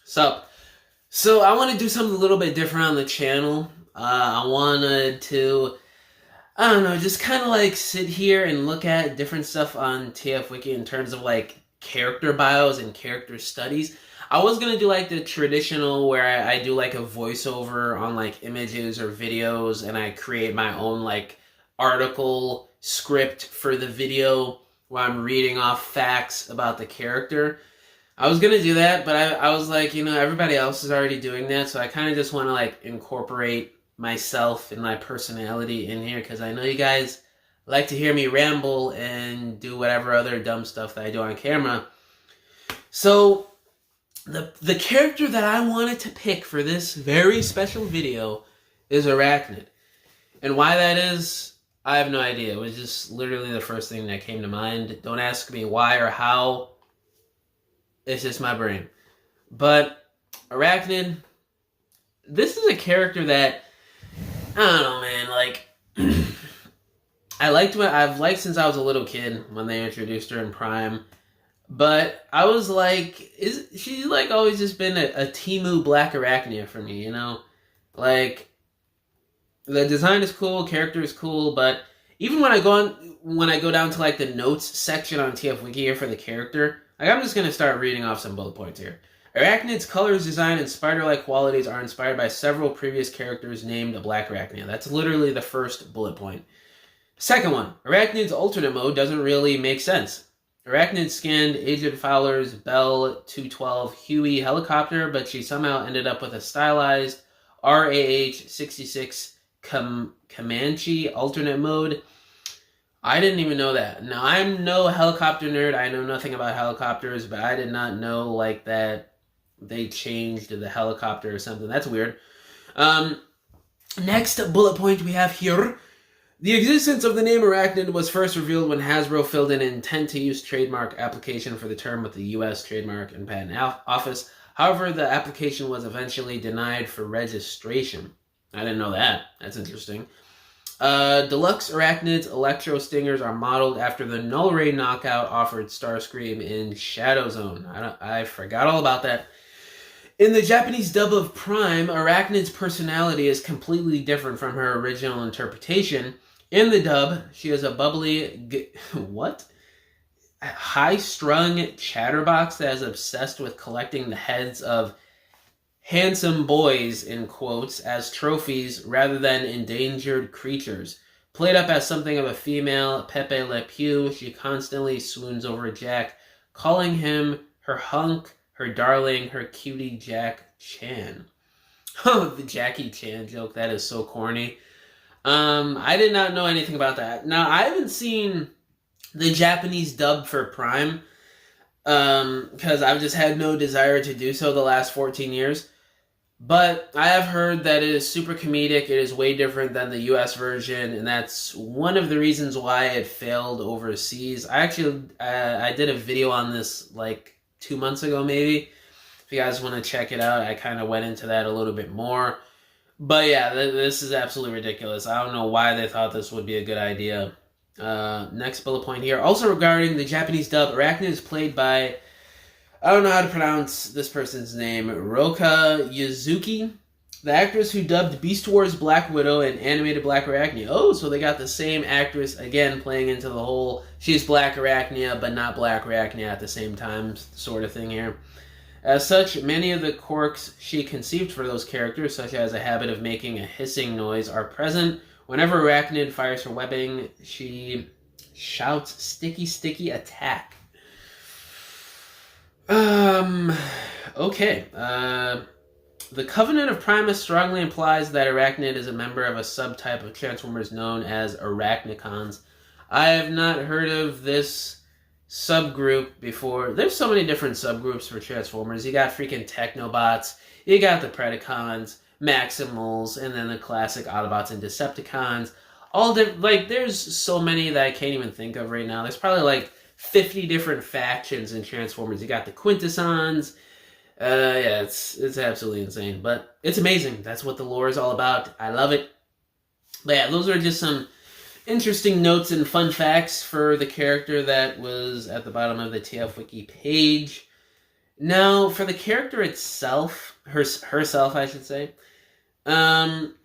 So I want to do something a little bit different on the channel. I wanted to, I don't know, just kind of like sit here and look at different stuff on tfwiki in terms of like character bios and character studies. I was gonna do like the traditional where I do like a voiceover on like images or videos, and I create my own like article script for the video where I'm reading off facts about the character. I was gonna do that, but I was like, everybody else is already doing that, so I kind of just want to like incorporate myself and my personality in here because I know you guys like to hear me ramble and do whatever other dumb stuff that I do on camera. So the character that I wanted to pick for this very special video is Arachnid, and why that is, I have no idea. It was just literally the first thing that came to mind. Don't ask me why or how. It's just my brain. But Arachnid, this is a character that, I don't know, man, like, I've liked since I was a little kid when they introduced her in Prime. But I was like, she's like always just been a Temu Black Arachnia for me, Like, the design is cool, character is cool, but even when I go down to like the notes section on TFWiki here for the character, like, I'm just going to start reading off some bullet points here. Arachnid's colors, design, and spider-like qualities are inspired by several previous characters named a Black Arachnia. That's literally the first bullet point. Second one, Arachnid's alternate mode doesn't really make sense. Arachnid scanned Agent Fowler's Bell 212 Huey helicopter, but she somehow ended up with a stylized RAH-66 Comanche alternate mode. I didn't even know that. Now, I'm no helicopter nerd. I know nothing about helicopters, but I did not know, like, that they changed the helicopter or something. That's weird. Next bullet point we have here. The existence of the name Arachnid was first revealed when Hasbro filled in an intent-to-use trademark application for the term with the U.S. Trademark and Patent Office. However, the application was eventually denied for registration. I didn't know that. That's interesting. Deluxe Arachnids Electro Stingers are modeled after the Null Ray knockout offered Starscream in Shadow Zone. I forgot all about that. In the Japanese dub of Prime, Arachnid's personality is completely different from her original interpretation. In the dub, she is a bubbly, high-strung chatterbox that is obsessed with collecting the heads of handsome boys, in quotes, as trophies rather than endangered creatures. Played up as something of a female Pepe Le Pew, she constantly swoons over Jack, calling him her hunk, her darling, her cutie Jack Chan. Oh, the Jackie Chan joke, that is so corny. I did not know anything about that. Now, I haven't seen the Japanese dub for Prime, because I've just had no desire to do so the last 14 years. But I have heard that it is super comedic. It is way different than the US version, and that's one of the reasons why it failed overseas. I did a video on this like 2 months ago, maybe. If you guys want to check it out, I kind of went into that a little bit more. But yeah, this is absolutely ridiculous. I don't know why they thought this would be a good idea. Next bullet point here. Also regarding the Japanese dub, Arachnid is played by, I don't know how to pronounce this person's name, Roka Yuzuki, the actress who dubbed Beast Wars Black Widow and animated Black Arachnia. Oh, so they got the same actress, again, playing into the whole, she's Black Arachnia, but not Black Arachnia at the same time sort of thing here. As such, many of the quirks she conceived for those characters, such as a habit of making a hissing noise, are present. Whenever Arachnid fires her webbing, she shouts, "Sticky, sticky, attack." Okay. The Covenant of Primus strongly implies that Arachnid is a member of a subtype of Transformers known as Arachnicons. I have not heard of this subgroup before. There's so many different subgroups for Transformers. You got freaking Technobots, you got the Predacons, Maximals, and then the classic Autobots and Decepticons. All like, there's so many that I can't even think of right now. There's probably like 50 different factions in Transformers. You got the Quintessons. Yeah, it's absolutely insane. But it's amazing. That's what the lore is all about. I love it. But yeah, those are just some interesting notes and fun facts for the character that was at the bottom of the tfwiki page. Now, for the character itself, herself, I should say, um,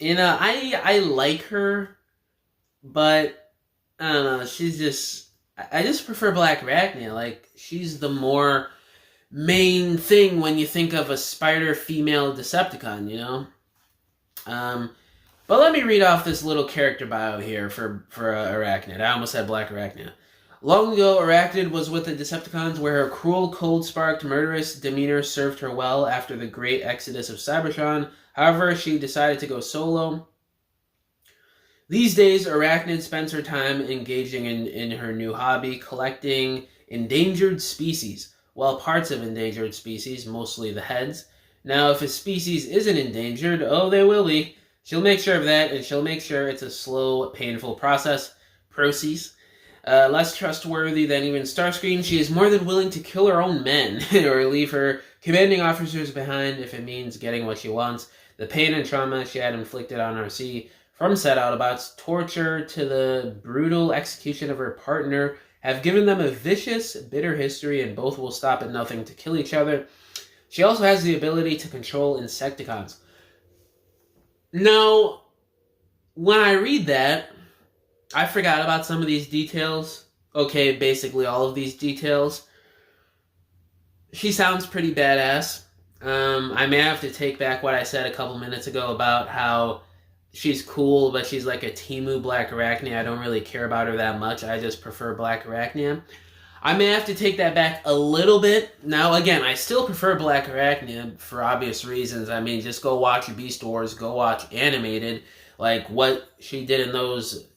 I like her, but I don't know. She's just I just prefer Black Arachnia. Like she's the more main thing when you think of a spider female Decepticon. Um, but let me read off this little character bio here for Arachnid. I almost said Black Arachnia. Long ago, Arachnid was with the Decepticons, where her cruel, cold-sparked, murderous demeanor served her well after the great exodus of Cybertron. However, she decided to go solo. These days, Arachnid spends her time engaging in her new hobby, collecting endangered species. Well, parts of endangered species, mostly the heads. Now, if a species isn't endangered, oh, they will be. She'll make sure of that, and she'll make sure it's a slow, painful process. Less trustworthy than even Starscream, she is more than willing to kill her own men, or leave her commanding officers behind if it means getting what she wants. The pain and trauma she had inflicted on RC, from said Autobots, torture to the brutal execution of her partner, have given them a vicious, bitter history, and both will stop at nothing to kill each other. She also has the ability to control Insecticons. Now, when I read that, I forgot about some of these details. Okay, basically all of these details. She sounds pretty badass. I may have to take back what I said a couple minutes ago about how she's cool, but she's like a Temu Black Arachnia. I don't really care about her that much. I just prefer Black Arachnia. I may have to take that back a little bit. Now, again, I still prefer Black Arachnia for obvious reasons. I mean, just go watch Beast Wars, go watch Animated. Like, what she did in those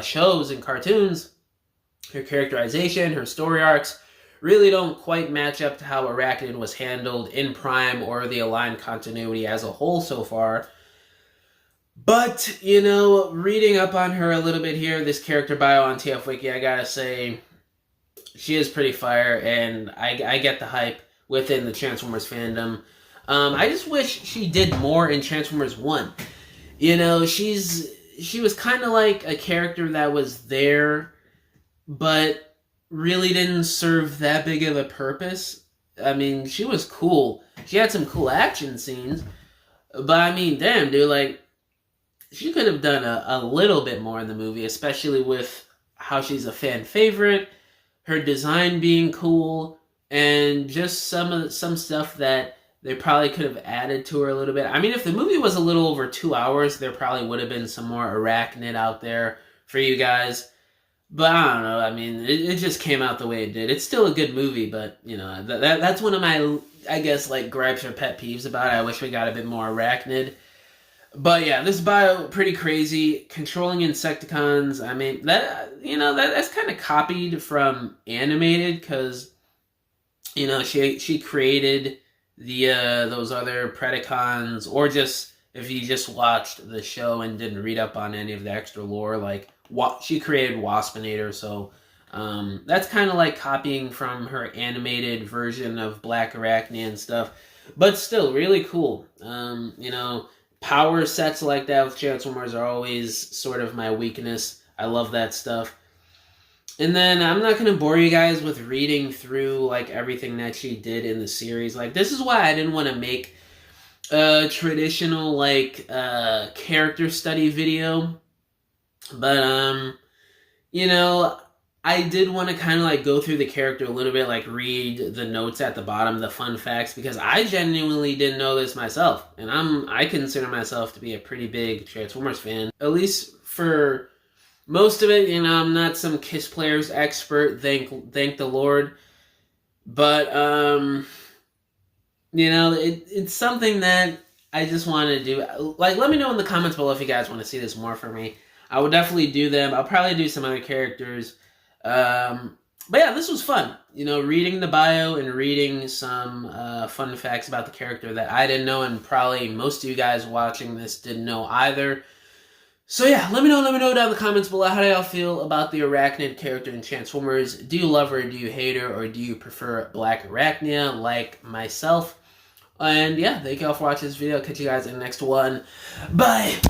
shows and cartoons, her characterization, her story arcs, really don't quite match up to how Arachnid was handled in Prime or the Aligned continuity as a whole so far. But, reading up on her a little bit here, this character bio on tfwiki, I gotta say, she is pretty fire, and I get the hype within the Transformers fandom. I just wish she did more in Transformers 1. She was kind of like a character that was there, but really didn't serve that big of a purpose. I mean, she was cool. She had some cool action scenes, but I mean, damn, dude, like, she could have done a little bit more in the movie, especially with how she's a fan favorite, her design being cool, and just some stuff that they probably could have added to her a little bit. I mean, if the movie was a little over 2 hours, there probably would have been some more Arachnid out there for you guys. But I don't know. I mean, it just came out the way it did. It's still a good movie, but, that's one of my, I guess, like, gripes or pet peeves about it. I wish we got a bit more Arachnid. But yeah, this bio, pretty crazy. Controlling Insecticons, I mean, that's kind of copied from Animated, because, she created those other Predacons, or just, if you just watched the show and didn't read up on any of the extra lore, like, she created Waspinator, so that's kind of like copying from her animated version of Black Arachnia and stuff, but still, really cool. Power sets like that with Transformers are always sort of my weakness. I love that stuff. And then I'm not going to bore you guys with reading through like everything that she did in the series. Like, this is why I didn't want to make a traditional like character study video. But I did want to kind of like go through the character a little bit, like read the notes at the bottom, the fun facts, because I genuinely didn't know this myself, and I consider myself to be a pretty big Transformers fan, at least for most of it. I'm not some Kiss Players expert, thank the Lord, but it's something that I just want to do. Like, let me know in the comments below if you guys want to see this more from me. I would definitely do them. I'll probably do some other characters. But yeah, this was fun. Reading the bio and reading some fun facts about the character that I didn't know, and probably most of you guys watching this didn't know either. So yeah, let me know down in the comments below. How do y'all feel about the Arachnid character in Transformers? Do you love her? Do you hate her? Or do you prefer Black Arachnia like myself? And yeah, thank y'all for watching this video. Catch you guys in the next one. Bye!